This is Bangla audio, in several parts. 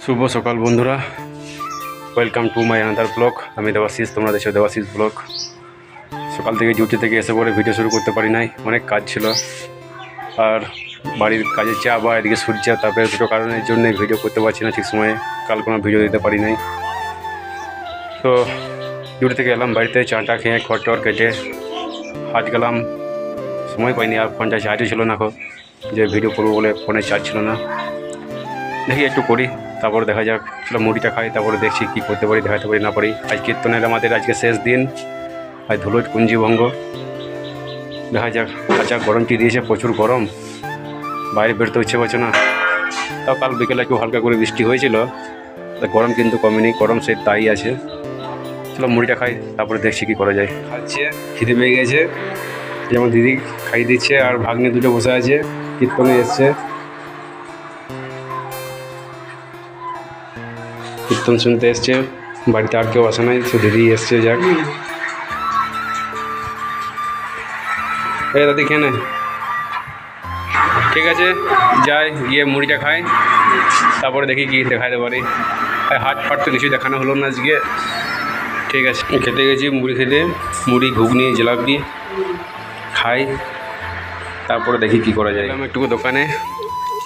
শুভ সকাল বন্ধুরা, welcome to my another blog. আমি দেবাশিস, তোমরা দেখছো দেবাশিস ব্লগ। সকাল থেকে ডিউটি থেকে এসে পরে ভিডিও শুরু করতে পারি নাই, অনেক কাজ ছিল আর বাড়ির কাজের চাপ বা এদিকে সূর্য, তারপরে দুটো কারণের জন্য ভিডিও করতে পারছি না ঠিক সময়ে। কাল কোনো ভিডিও দিতে পারি নাই। তো ডিউটি থেকে এলাম, বাড়িতে চাটা খেয়ে খড় টর কেটে হাট গেলাম। সময় পাইনি, আর ফোনটা চার্জও ছিল না যে ভিডিও করবো বলে, ফোনে চার্জ ছিল না। দেখি একটু করি, তারপর দেখা যাক। চলো মুড়িটা খাই, তারপরে দেখছি কী করতে পারি, দেখাতে পারি না পারি। আজ কীর্তনের আমাদের আজকে শেষ দিন, আজ ধুলোট কুঞ্জিভঙ্গ। দেখা যাক। আচ্ছা, গরমটি দিয়েছে, প্রচুর গরম, বাইরে বেরোতে ইচ্ছে করছে না। তাও কাল বিকেলে একটু হালকা করে বৃষ্টি হয়েছিল, গরম কিন্তু কমেনি, গরম সেই তাই আছে। চলো মুড়িটা খাই, তারপরে দেখছি কী করা যায়। খাচ্ছে, খিদে পেয়ে গেছে, যেমন দিদি খাইয়ে দিচ্ছে, আর ভাগ্নে দুটো বসে আছে, কীর্তনে এসছে, কীর্তন শুনতে এসছে। বাড়িতে আর কেউ আসে নাই, সে দিদি এসছে। যাক, এই দাদি খেয়ে নে। ঠিক আছে, যাই, গিয়ে মুড়িটা খাই, তারপরে দেখি কি দেখাতে পারি। হাট ফাট তো কিছুই দেখানো হলো না আজকে। ঠিক আছে, খেতে গেছি মুড়ি খেতে, মুড়ি ঘুগনি জিলাপি খাই, তারপরে দেখি কি করা যায়। আমি একটু দোকানে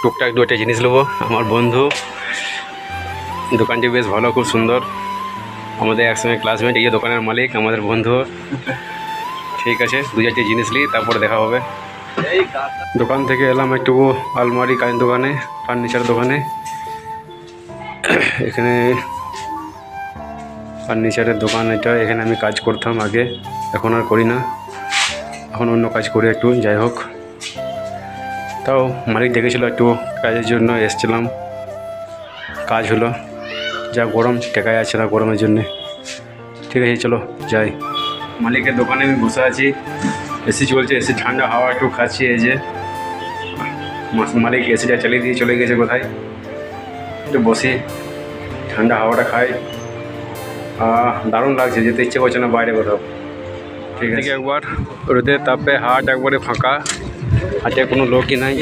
টুকটাক দু একটা জিনিস নেবো। আমার বন্ধু, দোকানটি বেশ ভালো, খুব সুন্দর। আমাদের একসঙ্গে ক্লাসমেট, এই দোকানের মালিক আমাদের বন্ধু। ঠিক আছে, দু চারটে জিনিস নিই, তারপরে দেখা হবে। দোকান থেকে এলাম একটু আলমারি কাজ দোকানে, ফার্নিচার দোকানে। এখানে ফার্নিচারের দোকান এটা, এখানে আমি কাজ করতাম আগে, এখন আর করি না, এখন অন্য কাজ করি একটু। যাই হোক, তাও মালিক ডেকেছিল একটু কাজের জন্য, এসছিলাম, কাজ হলো। যা গরম, টেকায় আছে না গরমের জন্যে। ঠিক আছে, চলো যাই। মালিকের দোকানে আমি বসে আছি, এসি চলছে, এসি ঠান্ডা হাওয়া একটু খাচ্ছি। এই যে মালিক এসিটা চালিয়ে দিয়ে চলে গেছে কোথায়, একটু বসি, ঠান্ডা হাওয়াটা খাই। দারুণ লাগছে, যেতে ইচ্ছে করছে না বাইরে কোথাও। ঠিক আছে, একবার রোদের তাপে হাট একবারে ফাঁকা, হাটে কোনো লোকই নাই,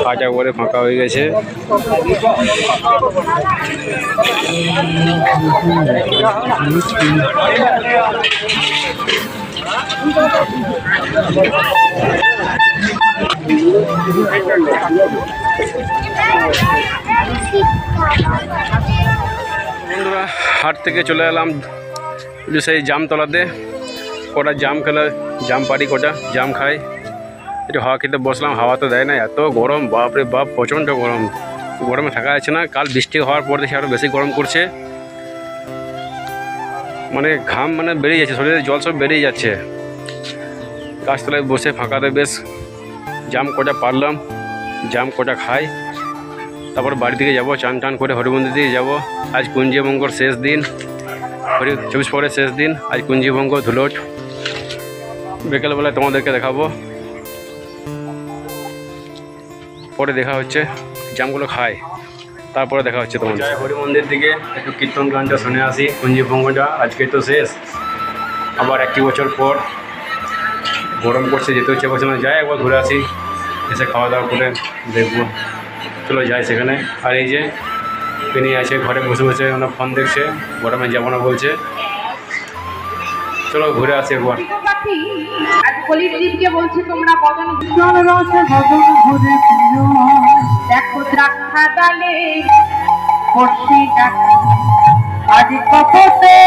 হাট একবারে ফাঁকা হয়ে গেছে। বন্ধুরা, হাট থেকে চলে এলাম যে সেই জামতলাতে, কটা জাম খেলে, জাম পারি কটা, জাম খাই। একটু হাওয়া খেতে বসলাম, হাওয়া তো দেয় না, এত গরম, বাপরে বাপ, প্রচণ্ড গরম, গরমে থাকা যাচ্ছে না। কাল বৃষ্টি হওয়ার পর দেখি আরও বেশি গরম করছে, মানে ঘাম মানে বেরিয়ে যাচ্ছে, শরীরে জল সব বেরিয়ে যাচ্ছে। গাছতলায় বসে ফাঁকাতে বেশ জাম কটা পারলাম, জাম কটা খাই, তারপর বাড়ি থেকে যাবো, চান টান করে হরিমন্দির দিকে যাবো। আজ কুঞ্জিভঙ্গর শেষ দিন, 24 পরের শেষ দিন, আজ কুঞ্জিভঙ্গ ধুলোট। বিকেলবেলায় তোমাদেরকে দেখাবো, পরে দেখা হচ্ছে। জামগুলো খাই, তারপরে দেখা হচ্ছে তোমাদের। যাই হরিমন্দির দিকে, একটু কীর্তন গানটা শুনে আসি। কুঞ্জিভঙ্গটা আজকে তো শেষ, আবার 1 বছর পর। গরম করছে, যেতে হচ্ছে বছর না, যাই একবার ঘুরে আসি, এসে খাওয়া দাওয়া করে দেখবো। চলো যাই সেখানে। আর এই যে তিনি আছে ঘরে বসে বসে, ওনার ফোন দেখছে, গরমে যাবো না বলছে। চলো ঘুরে আসি একবার। বলছি তোমরা বদন দেখো দ্রাক্ষা ডালে বসে ডাকি, আজ কপতে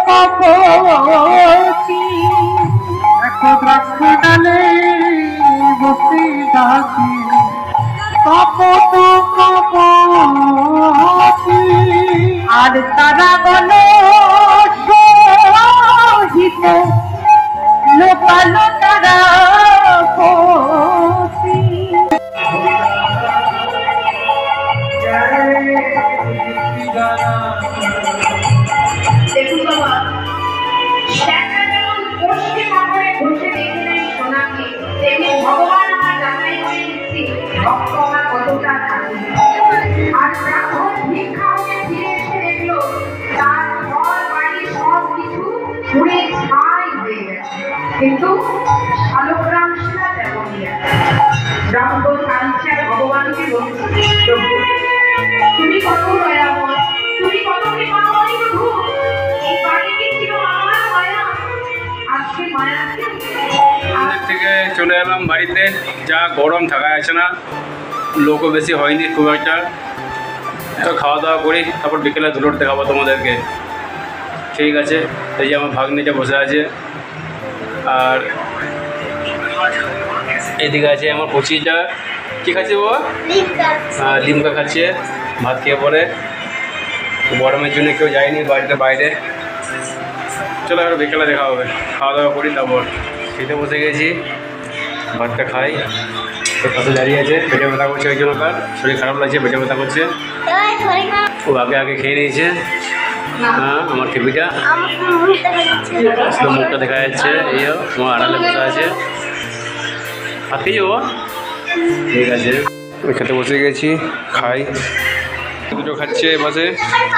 কপতি, দেখো দ্রাক্ষা ডালে বসে ডাকি, কপত কপতি, আর তারা বলো সহিত লোকালো তারা পতি। দেখুন বাবা, ভগবান আমার যাচাই করে দিচ্ছি ভক্ত আমার কতটা থাকে। আর ব্রাহ্মণ ভিক্ষা হয়ে ফিরে এসে দেখলো তার ঘর বাড়ি সব কিছু পুড়ে ছাই হয়ে গেছে, কিন্তু শালগ্রাম শিলা তেমনই আছে। ব্রাহ্মণ কাঞ্চার ভগবানকে বলছি, প্রভু তুমি কত দয়াময়, তুমি কত কৃপাময় প্রভু। এই বাড়িটি ছিল আমার মায়া, আজকে মায়াকে মন্দির থেকে চলে এলাম বাড়িতে। যা গরম থাকা যাচ্ছে না, লোকও বেশি হয়নি খুব একটা। খাওয়া দাওয়া করি, তারপর বিকেলে ধুলোট দেখাবো তোমাদেরকে। ঠিক আছে, এই যে আমার ভাগ্নিটা বসে আছে, আর এদিকে আছে আমার কচিটা। কী খাচ্ছে ও? লিমকা খাচ্ছে, ভাত খেয়ে পরে। গরমের জন্য কেউ যায়নি বাড়িতে বাইরে। চলো আর বিকেলে দেখা হবে, খাওয়া দাওয়া করি, তারপর খেতে বসে গেছি। ভাতটা খাই। তো পাশে দাঁড়িয়ে আছে, পেটে ব্যথা করছে, ওই জন্য তার শরীর খারাপ লাগছে, পেটে ব্যথা করছে। ও আগে আগে খেয়ে নিয়েছে। হ্যাঁ, আমার টিভিটা মুখটা দেখা যাচ্ছে। এই তোমার আড়ালে বসে আছে, হাতে ও। ঠিক আছে, আমি খেতে বসে গেছি, খাই। দুটো খাচ্ছে বসে,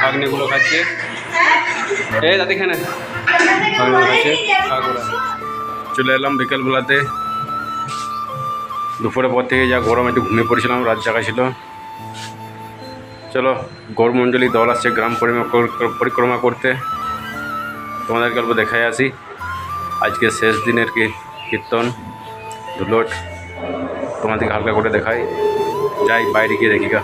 ভাগ্নেগুলো খাচ্ছে। এই দাদি খানে ভাগ্নে খাচ্ছে, খাগুলো। চলে এলাম বিকেলবেলাতে। দুপুরের পর থেকে যা গরম, একটু ঘুমিয়ে পড়েছিলাম, রাত জায়গা ছিল। চলো, গৌরমণ্ডলী দল আসছে গ্রাম পরিক্রমা করতে, তোমাদেরকে অল্প দেখাই আসি। আজকে শেষ দিনের কীর্তন ধুলোট, তোমাদেরকে হালকা করে দেখাই। যাই বাইরে গিয়ে দেখি গা।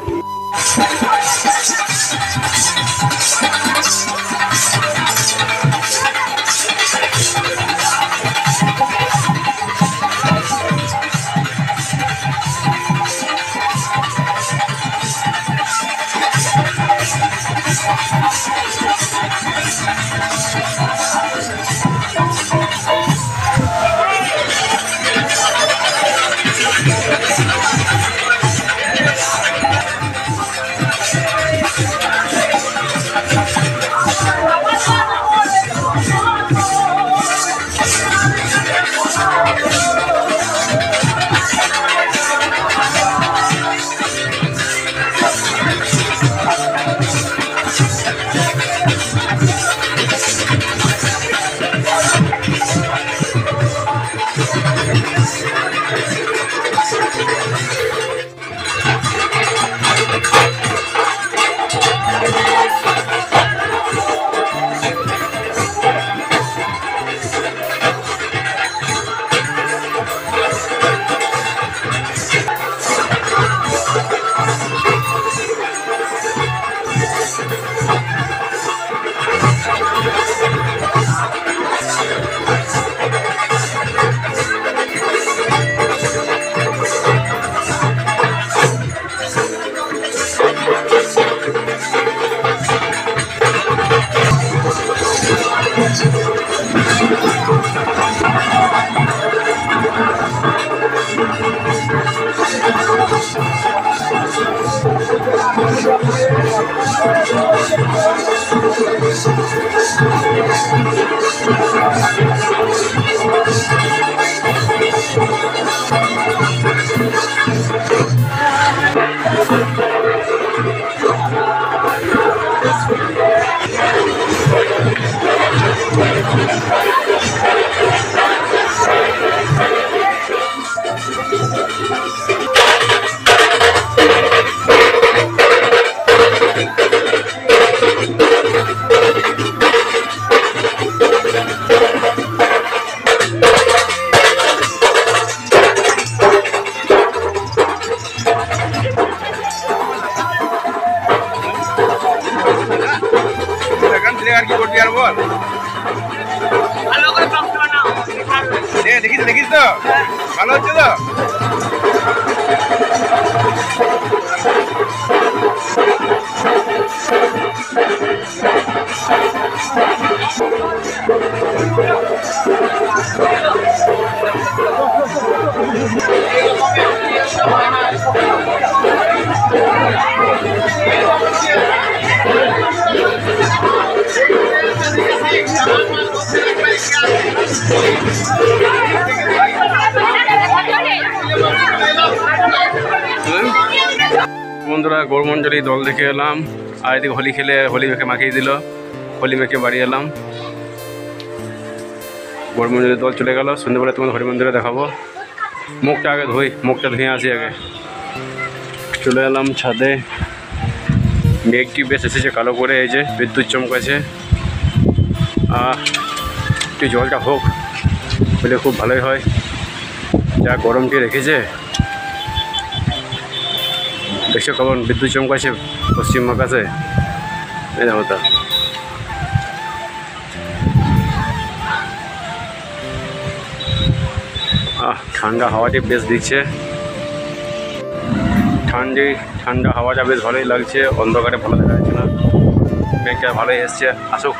আর কি করবি আর বল, ভালো করে প্রশ্ন বানাও। দেখিস তো ভালো হচ্ছে তো। বন্ধুরা, গৌরমণ্ডলী দল দেখে এলাম। আর এদিকে হোলি খেলে হোলি মেখে মাখিয়ে দিল, হোলি মেখে বাড়ি এলাম। গৌরমণ্ডলী দল চলে গেল। সন্ধ্যেবেলা তোমাদের হরি মন্দিরে দেখাবো। মুখটা আগে ধুই, মুখটা ধুয়ে আসি আগে। চলে এলাম ছাদে। মেঘটি বেশ এসেছে কালো করে, এই যে বিদ্যুৎ চমকাছে। একটু জলটা হোক বলে খুব ভালোই হয়, যা গরমটি রেখেছে। দেখছো কেমন বিদ্যুৎ চমকাছে পশ্চিম আকাশে, এই দেখো তা। ঠান্ডা হাওয়াটি বেশ দিচ্ছে, ঠান্ডা হাওয়াটা বেশ ভালোই লাগছে। অন্ধকারে ভালো দেখা যাচ্ছে না, মেঘটা ভালোই এসছে। আসুক।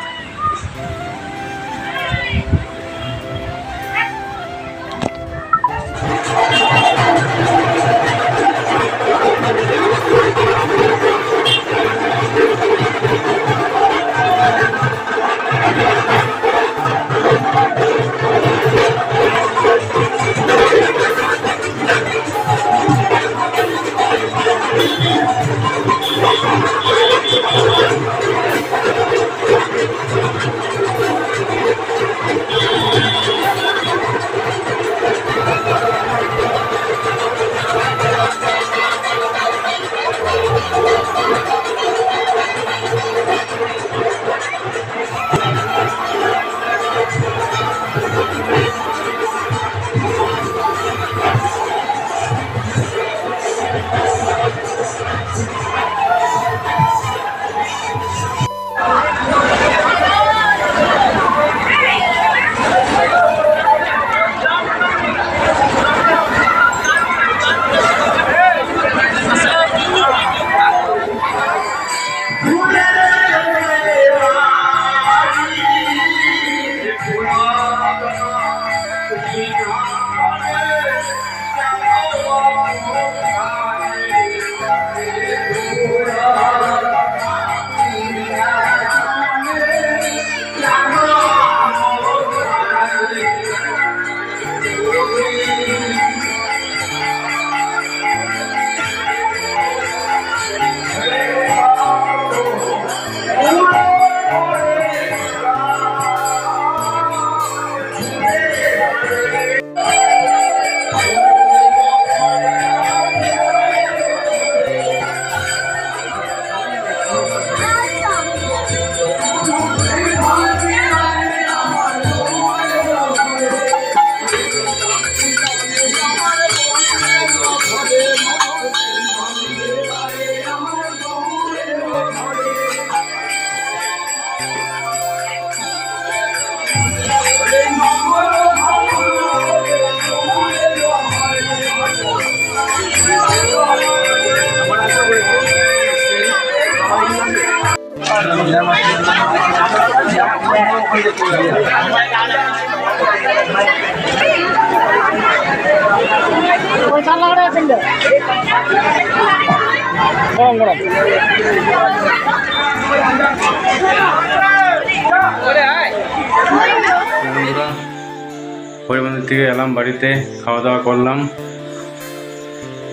পরিবন্ধন থেকে এলাম বাড়িতে, খাওয়া দাওয়া করলাম।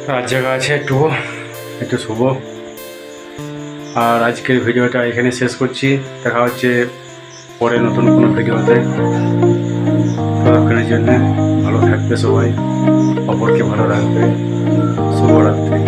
রাত জায়গা আছে, একটু শুভ। আর আজকের ভিডিওটা এখানে শেষ করছি। দেখা হচ্ছে পরে নতুন কোনো ভিডিওতে। ততক্ষণের জন্য ভালো থাকবে সবাই, অপরকে ভালো রাখবে। শুভরাত্রি।